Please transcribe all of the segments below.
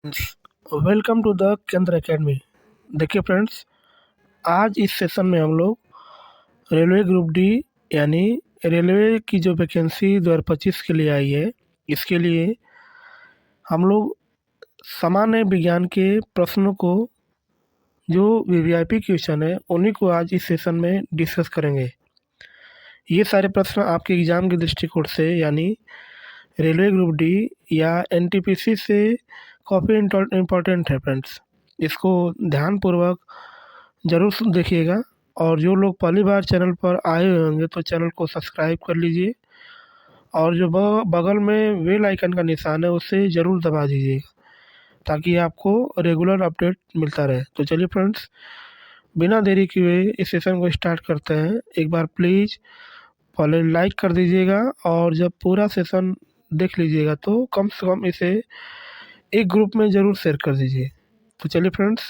Welcome to the केंद्र academy. देखिए friends, आज इस सेशन में हम लोग रेलवे ग्रुप डी यानी रेलवे की जो वैकेंसी 2025 के लिए आई है, इसके लिए हम लोग सामान्य विज्ञान के प्रश्नों को, जो वीवीआईपी क्वेश्चन है, उन्हीं को आज इस सेशन में डिस्कस करेंगे। ये सारे प्रश्न आपके एग्ज़ाम के दृष्टिकोण से यानी रेलवे ग्रुप डी या एनटीपीसी से काफ़ी इम्पोर्टेंट है फ्रेंड्स। इसको ध्यानपूर्वक ज़रूर देखिएगा, और जो लोग पहली बार चैनल पर आए हुए होंगे तो चैनल को सब्सक्राइब कर लीजिए, और जो बगल में बेल आइकन का निशान है उसे ज़रूर दबा दीजिएगा, ताकि आपको रेगुलर अपडेट मिलता रहे। तो चलिए फ्रेंड्स, बिना देरी किए इस सेशन को स्टार्ट करते हैं। एक बार प्लीज़ पहले लाइक कर दीजिएगा, और जब पूरा सेशन देख लीजिएगा तो कम से कम इसे एक ग्रुप में ज़रूर शेयर कर दीजिए। तो चलिए फ्रेंड्स,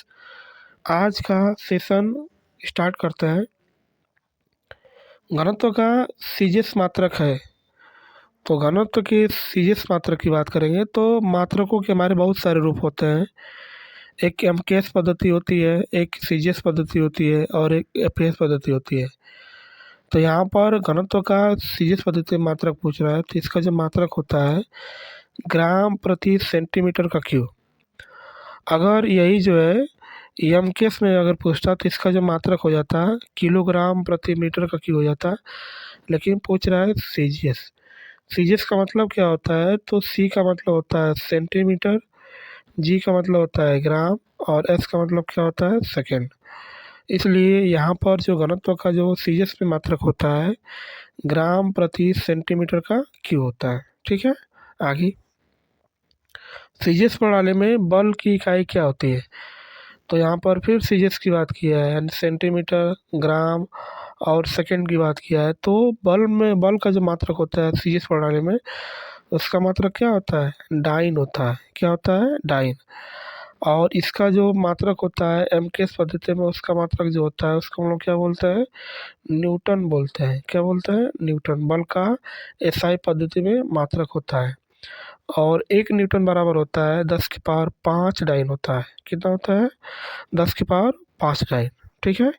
आज का सेशन स्टार्ट करते हैं। घनत्व का सीजीएस मात्रक है, तो घनत्व के सीजीएस मात्रक की बात करेंगे तो मात्रकों के हमारे बहुत सारे रूप होते हैं। एक एमकेएस पद्धति होती है, एक सीजीएस पद्धति होती है, और एक एफएस पद्धति होती है। तो यहाँ पर घनत्व का सीजीएस पद्धति में मात्रक पूछ रहा है, तो इसका जो मात्रक होता है ग्राम प्रति सेंटीमीटर का क्यूब। अगर यही जो है एमकेएस में अगर पूछता तो इसका जो मात्रक हो जाता है किलोग्राम प्रति मीटर का क्यूब हो जाता, लेकिन पूछ रहा है सीजीएस। सीजीएस का मतलब क्या होता है, तो सी का मतलब होता है सेंटीमीटर, जी का मतलब होता है ग्राम, और एस का मतलब क्या होता है सेकेंड। इसलिए यहाँ पर जो घनत्व का जो सीजीएस में मात्रक होता है ग्राम प्रति सेंटीमीटर का क्यूब होता है। ठीक है, आगे सीजीएस प्रणाली में बल की इकाई क्या होती है, तो यहाँ पर फिर सीजीएस की बात किया है, यानी सेंटीमीटर, ग्राम और सेकंड की बात किया है। तो बल का जो मात्रक होता है सीजीएस प्रणाली में, उसका मात्रक क्या होता है डाइन होता है। क्या होता है डाइन। और इसका जो मात्रक होता है एमकेएस पद्धति में, उसका मात्रक जो होता है उसको हम लोग क्या बोलते हैं न्यूटन बोलते हैं। क्या बोलते हैं न्यूटन। बल का एसआई पद्धति में मात्रक होता है, और 1 न्यूटन बराबर होता है 10⁵ डाइन होता है। कितना होता है 10⁵ डाइन। ठीक है।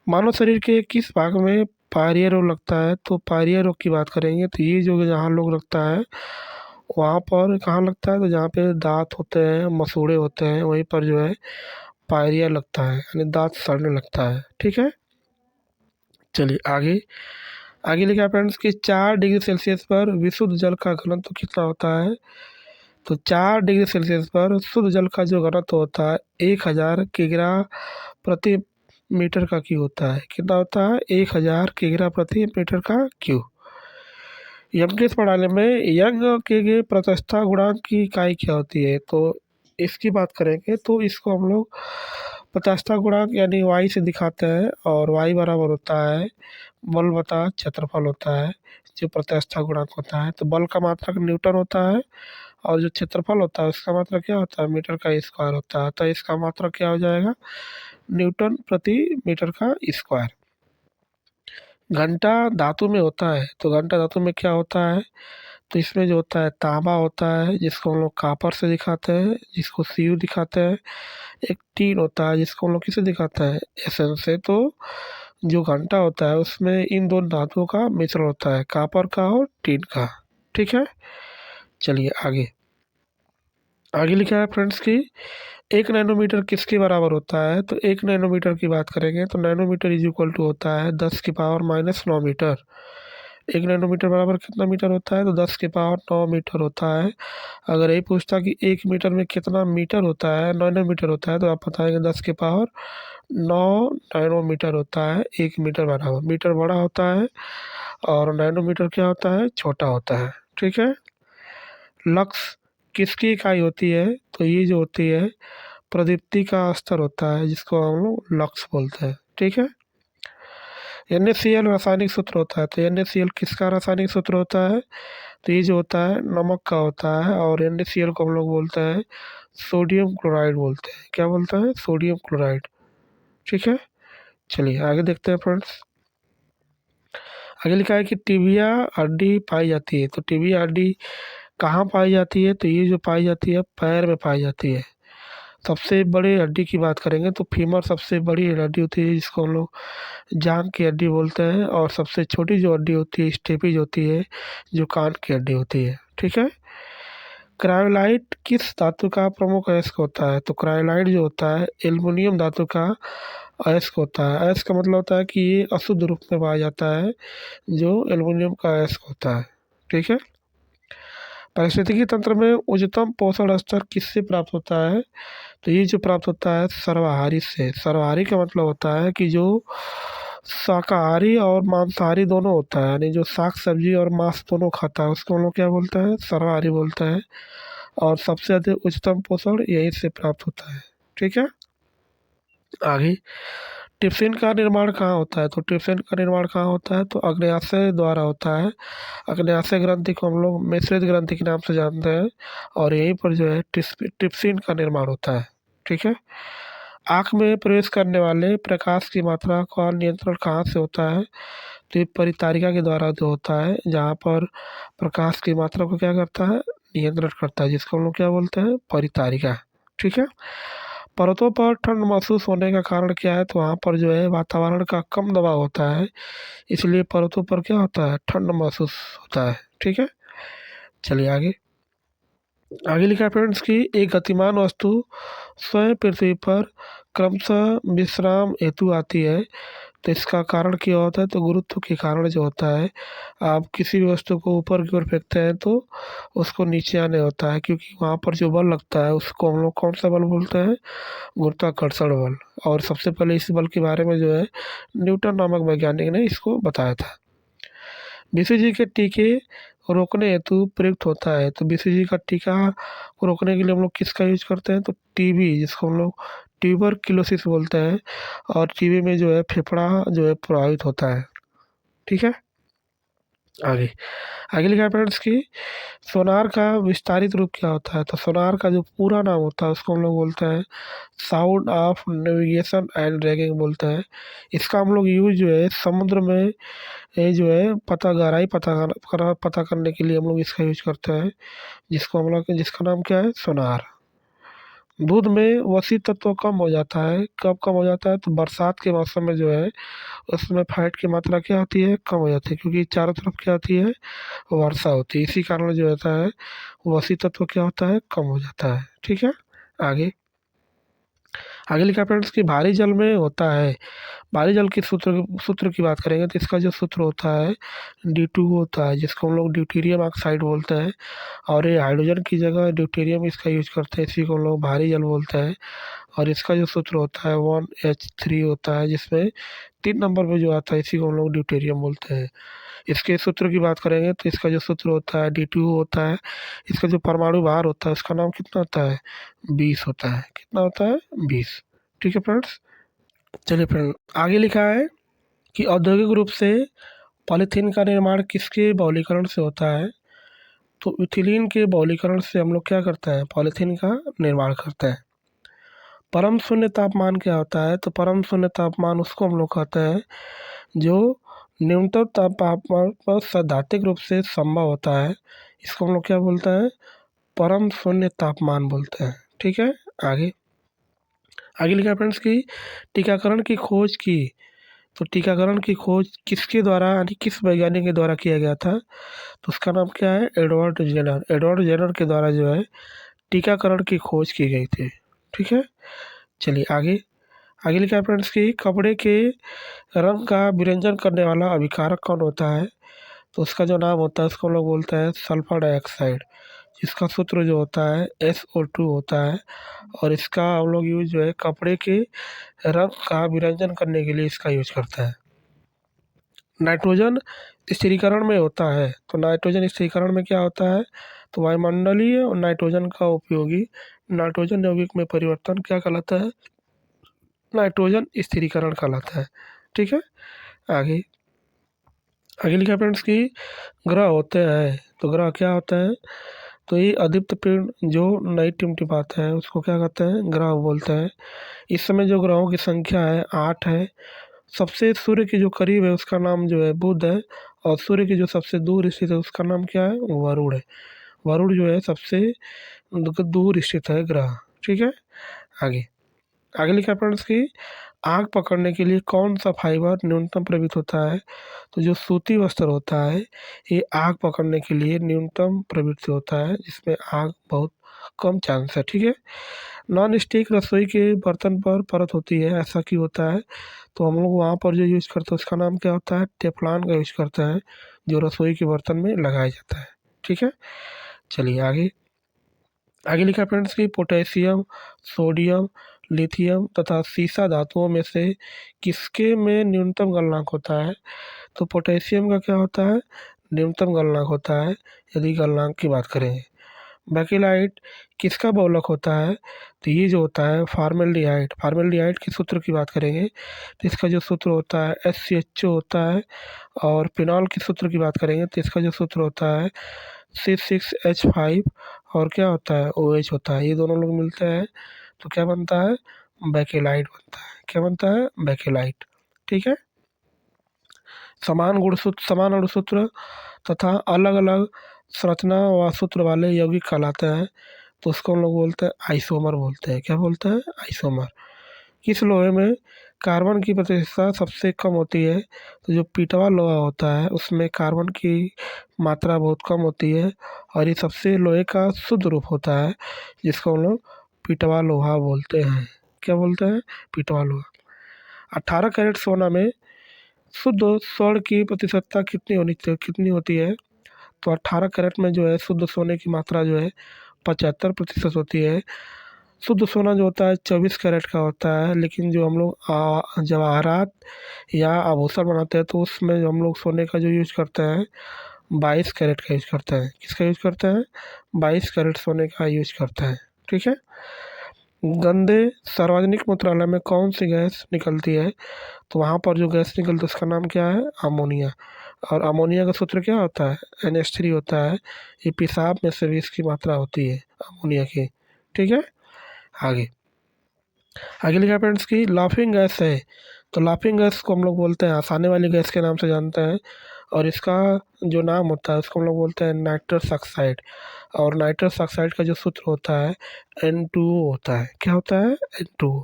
मानव शरीर के किस भाग में पायरिया रोग लगता है, तो पायरिया रोग की बात करेंगे तो ये जो जहाँ लोग लगता है वहाँ पर कहाँ लगता है, तो जहाँ पे दांत होते हैं, मसूड़े होते हैं, वहीं पर जो है पायरिया लगता है, यानी दांत सड़ने लगता है। ठीक है, चलिए आगे आगे लिखा है फ्रेंड्स कि 4 डिग्री सेल्सियस पर विशुद्ध जल का घनत्व कितना होता है, तो 4 डिग्री सेल्सियस पर शुद्ध जल का जो घनत्व होता है 1000 किग्रा प्रति मीटर का क्यूब होता है। कितना होता है 1000 किग्रा प्रति मीटर का क्यूब। यंग की इस प्रणाली में यंग के प्रतिष्ठा गुणांक की इकाई क्या होती है, तो इसकी बात करेंगे तो इसको हम लोग प्रतिष्ठा गुणांक यानी वाई से दिखाते हैं, और वाई बराबर होता है बल बटा क्षेत्रफल होता है जो प्रतिष्ठा गुणांक होता है। तो बल का मात्रक न्यूटन होता है, और जो क्षेत्रफल होता है उसका मात्रक क्या होता है मीटर का स्क्वायर होता है। तो इसका मात्रक क्या हो जाएगा न्यूटन प्रति मीटर का स्क्वायर। घंटा धातु में होता है, तो घंटा धातु में क्या होता है, तो इसमें जो होता है तांबा होता है जिसको हम लोग कापर से दिखाते हैं, जिसको सीयू दिखाते हैं। एक टीन होता है जिसको हम लोग किसे दिखाते हैं एसएन से। तो जो घंटा होता है उसमें इन दोनों धातुओं का मिश्रण होता है, कापर का और टीन का। ठीक है, चलिए आगे आगे लिखा है फ्रेंड्स की 1 नैनोमीटर किसके बराबर होता है, तो 1 नैनोमीटर की बात करेंगे तो नैनोमीटर इज इक्वल टू होता है 10⁻⁹ मीटर। 1 नैनोमीटर बराबर कितना मीटर होता है, तो 10⁹ मीटर होता है। अगर यही पूछता कि 1 मीटर में कितना मीटर होता है, नैनोमीटर होता है, तो आप बताएंगे 10⁹ नैनोमीटर होता है 1 मीटर बराबर। मीटर बड़ा होता है और नैनोमीटर क्या होता है छोटा होता है। ठीक है। लक्स किसकी इकाई होती है, तो ये जो होती है प्रदीप्ति का स्तर होता है जिसको हम लोग लक्स बोलते हैं। ठीक है। NaCl रासायनिक सूत्र होता है, तो NaCl किसका रासायनिक सूत्र होता है, तो ये जो होता है नमक का होता है, और NaCl को हम लोग बोलते हैं सोडियम क्लोराइड बोलते हैं। क्या बोलते हैं सोडियम क्लोराइड। ठीक है, चलिए आगे देखते हैं फ्रेंड्स। आगे लिखा है कि टिबिया हड्डी पाई जाती है, तो टिबिया हड्डी कहाँ पाई जाती है? तो ये जो पाई जाती है पैर में पाई जाती है। सबसे बड़ी हड्डी की बात करेंगे तो फीमर सबसे बड़ी हड्डी होती है, जिसको हम लोग जांघ की हड्डी बोलते हैं। और सबसे छोटी जो हड्डी होती है स्टेपीज होती है, जो कान की हड्डी होती है। ठीक है। क्रायोलाइट किस धातु का प्रमुख अयस्क होता है? तो क्रायोलाइट जो होता है एल्युमिनियम धातु का अयस्क होता है। अयस्क का मतलब होता है कि ये अशुद्ध रूप में पाया जाता है, जो एल्युमिनियम का अयस्क होता है। ठीक है। पारिस्थितिकी तंत्र में उच्चतम पोषण स्तर किससे प्राप्त होता है? तो ये जो प्राप्त होता है सर्वाहारी से। सर्वाहारी का मतलब होता है कि जो शाकाहारी और मांसाहारी दोनों होता है, यानी जो साग सब्जी और मांस दोनों खाता है, उसको हम लोग क्या बोलते हैं? सर्वाहारी बोलते हैं। और सबसे अधिक उच्चतम पोषण यहीं से प्राप्त होता है। ठीक है। आगे, ट्रिप्सिन का निर्माण कहाँ होता है? तो ट्रिप्सिन का निर्माण कहाँ होता है? तो अग्न्याशय द्वारा होता है। अग्न्याशय ग्रंथि को हम लोग मिश्रित ग्रंथि के नाम से जानते हैं। और यहीं पर जो है ट्रिप्सिन का निर्माण होता है। ठीक है। आँख में प्रवेश करने वाले प्रकाश की मात्रा का नियंत्रण कहाँ से होता है? तो ये परितारिका के द्वारा जो होता है, जहाँ पर प्रकाश की मात्रा को क्या करता है? नियंत्रण करता है, जिसको हम लोग क्या बोलते हैं? परितारिका। ठीक है। पर्वतों पर ठंड महसूस होने का कारण क्या है? तो वहाँ पर जो है वातावरण का कम दबाव होता है, इसलिए पर्वतों पर क्या होता है? ठंड महसूस होता है। ठीक है। चलिए आगे। आगे लिखा है फ्रेंड्स कि एक गतिमान वस्तु स्वयं पृथ्वी पर क्रमशः विश्राम हेतु आती है, तो इसका कारण क्या होता है? तो गुरुत्व के कारण जो होता है, आप किसी भी वस्तु को ऊपर की ओर फेंकते हैं तो उसको नीचे आने होता है, क्योंकि वहाँ पर जो बल लगता है उसको हम लोग कौन सा बल बोलते हैं? गुरुत्वाकर्षण बल। और सबसे पहले इस बल के बारे में जो है न्यूटन नामक वैज्ञानिक ने इसको बताया था। बीसीजी के टीके रोकने हेतु प्रयुक्त होता है। तो बीसीजी का टीका को रोकने के लिए हम लोग किसका यूज करते हैं? तो टीबी, जिसको हम लोग ट्यूबरक्लोसिस बोलते हैं। और टीबी में जो है फेफड़ा जो है प्रभावित होता है। ठीक है। आगे, आगे लिखा है फ्रेंड्स कि सोनार का विस्तारित रूप क्या होता है? तो सोनार का जो पूरा नाम होता है उसको हम लोग बोलते हैं sound of navigation and dragging बोलते हैं। इसका हम लोग यूज जो है समुद्र में ये जो है गहराई पता करने के लिए हम लोग इसका यूज करते हैं, जिसको हम लोग जिसका नाम क्या है? सोनार। दूध में वसी तत्व कम हो जाता है। कब कम हो जाता है? तो बरसात के मौसम में जो है उसमें फैट की मात्रा क्या होती है? कम हो जाती है, क्योंकि चारों तरफ क्या होती है? वर्षा होती है। इसी कारण जो होता है वसी तत्व क्या होता है? कम हो जाता है। ठीक है। आगे, आगे लिखा फ्रेंड्स कि भारी जल में होता है। भारी जल की सूत्र की बात करेंगे तो इसका जो सूत्र होता है D2 होता है, जिसको हम लोग ड्यूटेरियम ऑक्साइड बोलते हैं। और ये हाइड्रोजन की जगह ड्यूटेरियम इसका यूज करते हैं, इसी को हम लोग भारी जल बोलते हैं। और इसका जो सूत्र होता है 1H3 होता है, जिसमें 3 नंबर पे जो आता है इसी को हम लोग ड्यूटेरियम बोलते हैं। इसके सूत्र की बात करेंगे तो इसका जो सूत्र होता है D2 होता है। इसका जो परमाणु भार होता है उसका नाम कितना होता है? 20 होता है। कितना होता है? 20। ठीक है फ्रेंड्स। चलिए फ्रेंड, आगे लिखा है कि औद्योगिक रूप से पॉलीथीन का निर्माण किसके बहुलीकरण से होता है? तो इथिलीन के बहुलीकरण से हम लोग क्या करते हैं? पॉलीथीन का निर्माण करते हैं। परम शून्य तापमान क्या होता है? तो परम शून्य तापमान उसको हम लोग कहते हैं जो न्यूनतम तापमान पर सैद्धांतिक रूप से संभव होता है। इसको हम लोग क्या बोलते हैं? परम शून्य तापमान बोलते हैं। ठीक है। आगे, आगे लिखा है फ्रेंड्स कि टीकाकरण की खोज की। तो टीकाकरण की खोज किसके द्वारा, यानी किस वैज्ञानिक के द्वारा किया गया था? तो उसका नाम क्या है? Edward Jenner. एडवर्ड जेनर के द्वारा जो है टीकाकरण की खोज की गई थी। ठीक है। चलिए आगे, आगे लिखा है फ्रेंड्स कि कपड़े के रंग का विरंजन करने वाला अभिकारक कौन होता है? तो उसका जो नाम होता है उसको हम लोग बोलते हैं सल्फर डाइऑक्साइड, जिसका सूत्र जो होता है SO2 होता है। और इसका हम लोग यूज जो है कपड़े के रंग का विरंजन करने के लिए इसका यूज करते हैं। नाइट्रोजन स्थिरीकरण में होता है। तो नाइट्रोजन स्थिरीकरण में क्या होता है? तो वायुमंडलीय और नाइट्रोजन का उपयोगी नाइट्रोजन यौगिक में परिवर्तन क्या कहलाता है? नाइट्रोजन स्थिरीकरण कहलाता है। ठीक है। आगे, आगे लिखा फ्रेंड्स कि ग्रह होते हैं। तो ग्रह क्या होते हैं? तो ये अदीप्त पिंड जो नहीं टिमटिमाते हैं उसको क्या कहते हैं? ग्रह बोलते हैं। इस समय जो ग्रहों की संख्या है 8 है। सबसे सूर्य के जो करीब है उसका नाम जो है बुध है। और सूर्य के जो सबसे दूर स्थित है उसका नाम क्या है? वरुण है। वरुण जो है सबसे दूर स्थित है ग्रह। ठीक है। आगे आगे लिखा है फ्रेंड्स कि आग पकड़ने के लिए कौन सा फाइबर न्यूनतम प्रवृत्त होता है। तो जो सूती वस्त्र होता है ये आग पकड़ने के लिए न्यूनतम प्रवृत्ति होता है, जिसमें आग बहुत कम चांस है। ठीक है। नॉन स्टिक रसोई के बर्तन पर परत होती है, ऐसा क्यों होता है। तो हम लोग वहाँ पर जो यूज़ करते हैं उसका नाम क्या होता है, टेफ्लॉन का यूज़ करते हैं, जो रसोई के बर्तन में लगाया जाता है। ठीक है। चलिए आगे आगे लिखा है फ्रेंड्स कि पोटेशियम, सोडियम, लिथियम तथा सीसा धातुओं में से किसके में न्यूनतम गलनांक होता है। तो पोटेशियम का क्या होता है, न्यूनतम गलनांक होता है यदि गलनांक की बात करें। बैकेलाइट किसका बहुलक होता है। तो ये जो होता है फार्मेल्डिहाइड, फार्मेल्डिहाइड के सूत्र की बात करेंगे तो इसका जो सूत्र होता है HCHO होता है। और फिनॉल के सूत्र की बात करेंगे तो इसका जो सूत्र होता है C6H5। और क्या होता है OH होता है। ये दोनों लोग मिलते हैं तो क्या बनता है, बैकेलाइट बनता है। क्या बनता है, बैकेलाइट। ठीक है। समान अणुसूत्र तथा अलग अलग संरचना व सूत्र वाले यौगिक कहलाते हैं, तो उसको हम लोग बोलते हैं आइसोमर बोलते हैं। क्या बोलते हैं, आइसोमर। किस लोहे में कार्बन की प्रतिशतता सबसे कम होती है। तो जो पीटवा लोहा होता है उसमें कार्बन की मात्रा बहुत कम होती है और ये सबसे लोहे का शुद्ध रूप होता है, जिसको हम लोग पीटवा लोहा बोलते हैं। क्या बोलते हैं, पीटवा लोहा। 18 कैरेट सोना में शुद्ध स्वर्ण की प्रतिशतता कितनी होती है। तो 18 कैरेट में जो है शुद्ध सोने की मात्रा जो है 75% होती है। शुद्ध सोना जो होता है 24 कैरेट का होता है, लेकिन जो हम लोग जवाहरात या आभूषण बनाते हैं तो उसमें जो हम लोग सोने का जो यूज करते हैं 22 कैरेट का यूज करते हैं। किसका यूज करते हैं, 22 कैरेट सोने का यूज करते हैं। ठीक है। गंदे सार्वजनिक मूत्रालय में कौन सी गैस निकलती है। तो वहाँ पर जो गैस निकलती है उसका नाम क्या है, अमोनिया। और अमोनिया का सूत्र क्या होता है, NH3 होता है। ये पेशाब में से भी इसकी मात्रा होती है अमोनिया की। ठीक है। आगे आगे लिखा फ्रेंड्स की लाफिंग गैस है। तो लाफिंग गैस को हम लोग बोलते हैं हंसाने वाली गैस के नाम से जानते हैं, और इसका जो नाम होता है उसको हम लोग बोलते हैं नाइट्रस ऑक्साइड। और नाइट्रस ऑक्साइड का जो सूत्र होता है N2O होता है। क्या होता है, N2O।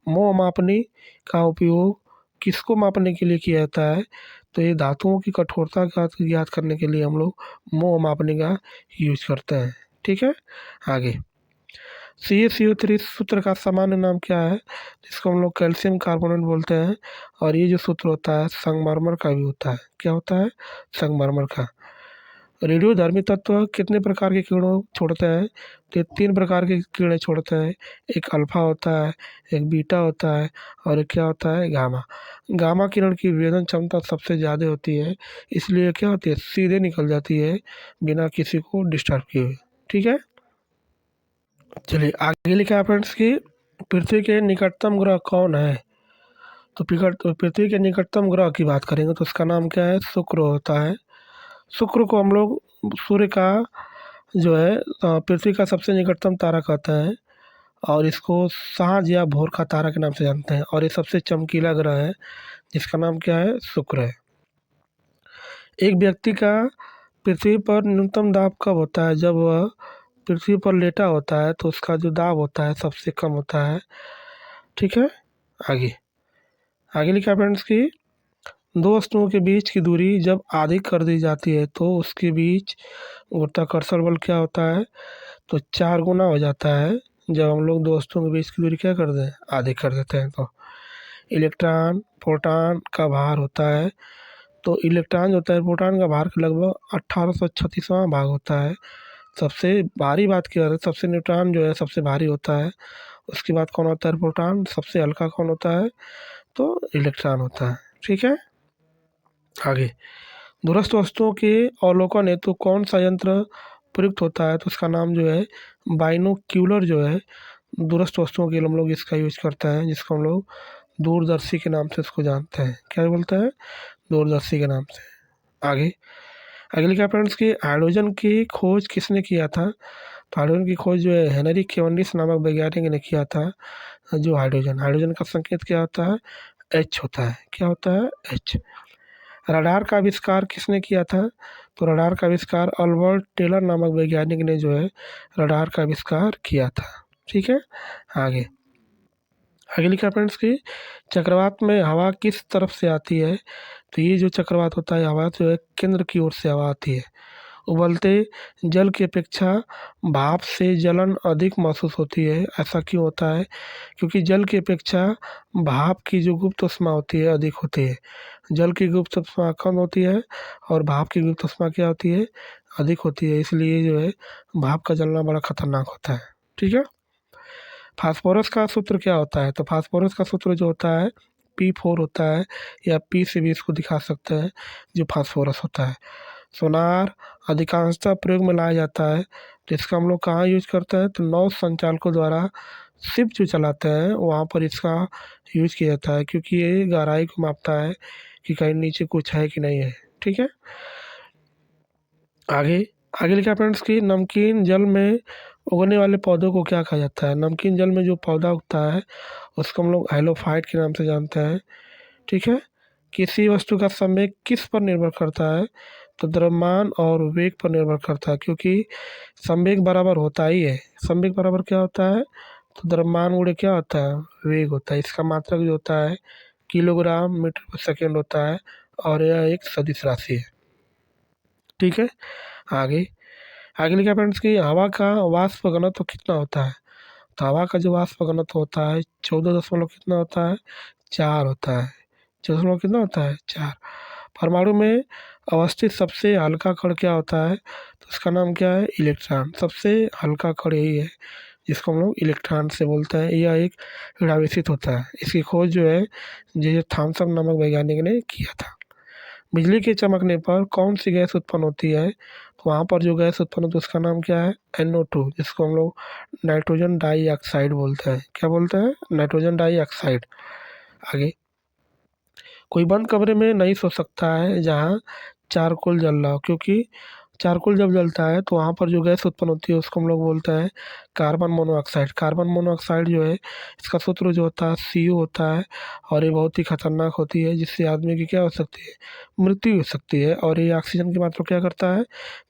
मोह मापनी का उपयोग किसको मापने के लिए किया जाता है। तो ये धातुओं की कठोरता का ज्ञात करने के लिए हम लोग मोह मापनी का यूज करते हैं। ठीक है। आगे CaCO3 सूत्र का सामान्य नाम क्या है, जिसको हम लोग कैल्शियम कार्बोनेट बोलते हैं। और ये जो सूत्र होता है संगमरमर का भी होता है। क्या होता है, संगमरमर का। रेडियोधर्मी तत्व कितने प्रकार के किरणों छोड़ते हैं। तो ये 3 प्रकार के किरणें छोड़ते हैं। एक अल्फा होता है, एक बीटा होता है, और एक क्या होता है, गामा। गामा किरण की विभेदन क्षमता सबसे ज़्यादा होती है, इसलिए क्या होती है, सीधे निकल जाती है बिना किसी को डिस्टर्ब किए हुए। ठीक है। चलिए आगे लिखा है फ्रेंड्स कि पृथ्वी के निकटतम ग्रह कौन है। तो पृथ्वी के निकटतम ग्रह की बात करेंगे तो उसका नाम क्या है, शुक्र होता है। शुक्र को हम लोग सूर्य का जो है पृथ्वी का सबसे निकटतम तारा कहते हैं, और इसको सांझ या भोर का तारा के नाम से जानते हैं। और ये सबसे चमकीला ग्रह है, जिसका नाम क्या है, शुक्र है। एक व्यक्ति का पृथ्वी पर न्यूनतम दाब कब होता है, जब वह पृथ्वी पर लेटा होता है तो उसका जो दाब होता है सबसे कम होता है। ठीक है। आगे आगे लिखा फ्रेंड्स कि दो वस्तुओं के बीच की दूरी जब आधी कर दी जाती है तो उसके बीच गुरुत्वाकर्षण बल क्या होता है, तो 4 गुना हो जाता है जब हम लोग दो वस्तुओं के बीच की दूरी क्या कर दें, आधी कर देते हैं। तो इलेक्ट्रॉन प्रोटॉन का भार होता है, तो इलेक्ट्रॉन जो होता है प्रोटॉन का भार लगभग 1836वां भाग होता है। सबसे भारी बात क्या है, सबसे न्यूट्रॉन जो है सबसे भारी होता है। उसके बाद कौन होता है, प्रोटॉन। सबसे हल्का कौन होता है, तो इलेक्ट्रॉन होता है। ठीक है। आगे दूरस्थ वस्तुओं के अवलोकन हेतु कौन सा यंत्र प्रयुक्त होता है। तो उसका नाम जो है बाइनोक्यूलर जो है दूरस्थ वस्तुओं के लिए हम लोग इसका यूज करते हैं, जिसको हम लोग दूरदर्शी के नाम से इसको जानते हैं। क्या बोलते हैं, दूरदर्शी के नाम से। आगे आगे लिखा फ्रेंड्स कि हाइड्रोजन की खोज किसने किया था। तो हाइड्रोजन की खोज जो है हेनरी कैवेंडिश नामक वैज्ञानिक ने किया था। जो हाइड्रोजन का संकेत क्या होता है, H होता है। क्या होता है, H। रडार का आविष्कार किसने किया था। तो रडार का आविष्कार अल्बर्ट टेलर नामक वैज्ञानिक ने जो है रडार का आविष्कार किया था। ठीक है, आगे आगे लिखा फ्रेंड्स कि चक्रवात में हवा किस तरफ से आती है। तो ये जो चक्रवात होता है, हवा जो है केंद्र की ओर से हवा आती है। उबलते जल की अपेक्षा भाप से जलन अधिक महसूस होती है। ऐसा क्यों होता है? क्योंकि जल की अपेक्षा भाप की जो गुप्त ऊष्मा होती है अधिक होती है। जल की गुप्त ऊष्मा कम होती है और भाप की गुप्त ऊष्मा क्या होती है? अधिक होती है। इसलिए जो है भाप का जलना बड़ा खतरनाक होता है। ठीक है, फास्फोरस का सूत्र क्या होता है? तो फास्फोरस का सूत्र जो होता है P4 होता है, या P से भी इसको दिखा सकते हैं, जो फास्फोरस होता है। सोनार अधिकांशतः प्रयोग में लाया जाता है, तो इसका हम लोग कहाँ यूज करते हैं? तो नौ संचालकों द्वारा शिप जो चलाते हैं वहाँ पर इसका यूज किया जाता है, क्योंकि ये गहराई को मापता है कि कहीं नीचे कुछ है कि नहीं है। ठीक है, आगे आगे लिखा फ्रेंड्स कि नमकीन जल में उगने वाले पौधों को क्या कहा जाता है? नमकीन जल में जो पौधा उगता है उसको हम लोग हैलोफाइट के नाम से जानते हैं। ठीक है, किसी वस्तु का संवेग किस पर निर्भर करता है? तो द्रव्यमान और वेग पर निर्भर करता है, क्योंकि संवेग बराबर होता ही है। संवेग बराबर क्या होता है? तो द्रव्यमान गुणे क्या होता है? वेग होता है। इसका मात्रक जो होता है किलोग्राम मीटर पर सेकेंड होता है, और यह एक सदिश राशि है। ठीक है, आगे आगे लिखा फ्रेंड्स कि हवा का वाष्प घनत्व कितना होता है? तो हवा का जो वाष्प घनत्व होता है 14 दशमलव कितना होता है? 4 होता है। 14 दशमलव कितना होता है? 4। परमाणु में अवस्थित सबसे हल्का कण क्या होता है? तो उसका नाम क्या है? इलेक्ट्रॉन। सबसे हल्का कण यही है जिसको हम लोग इलेक्ट्रॉन से बोलते हैं। यह एक ऋणावेशित होता है। इसकी खोज जो है जे थॉमसन नामक वैज्ञानिक ने किया था। बिजली के चमकने पर कौन सी गैस उत्पन्न होती है? तो वहाँ पर जो गैस उत्पन्न होती है उसका नाम क्या है? NO2, जिसको हम लोग नाइट्रोजन डाइऑक्साइड बोलते हैं। क्या बोलते हैं? Nitrogen dioxide. आगे, कोई बंद कमरे में नहीं सो सकता है जहाँ चारकोल जल रहा हो, क्योंकि चारकोल जब जलता है तो वहाँ पर जो गैस उत्पन्न होती है उसको हम लोग बोलते हैं कार्बन मोनोऑक्साइड। कार्बन मोनोऑक्साइड जो है इसका सूत्र जो होता है CO होता है, और ये बहुत ही खतरनाक होती है, जिससे आदमी की क्या हो सकती है? मृत्यु हो सकती है। और ये ऑक्सीजन की मात्रा क्या करता है?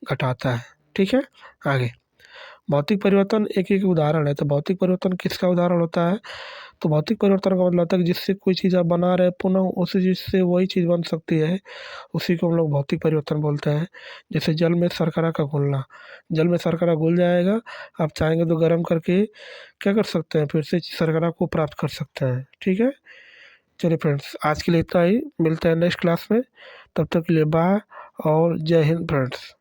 घटाता है। ठीक है, आगे भौतिक परिवर्तन एक एक उदाहरण है। तो भौतिक परिवर्तन किसका उदाहरण होता है? तो भौतिक परिवर्तन का मतलब होता है कि जिससे कोई चीज़ आप बना रहे पुनः उसी चीज़ से वही चीज़ बन सकती है, उसी को हम लोग भौतिक परिवर्तन बोलते हैं। जैसे जल में शर्करा का घुलना, जल में शर्करा घुल जाएगा, आप चाहेंगे तो गर्म करके क्या कर सकते हैं? फिर से शर्करा को प्राप्त कर सकते हैं। ठीक है, चलिए फ्रेंड्स, आज के लिए इतना ही। मिलते हैं नेक्स्ट क्लास में। तब तक के लिए बाय और जय हिंद फ्रेंड्स।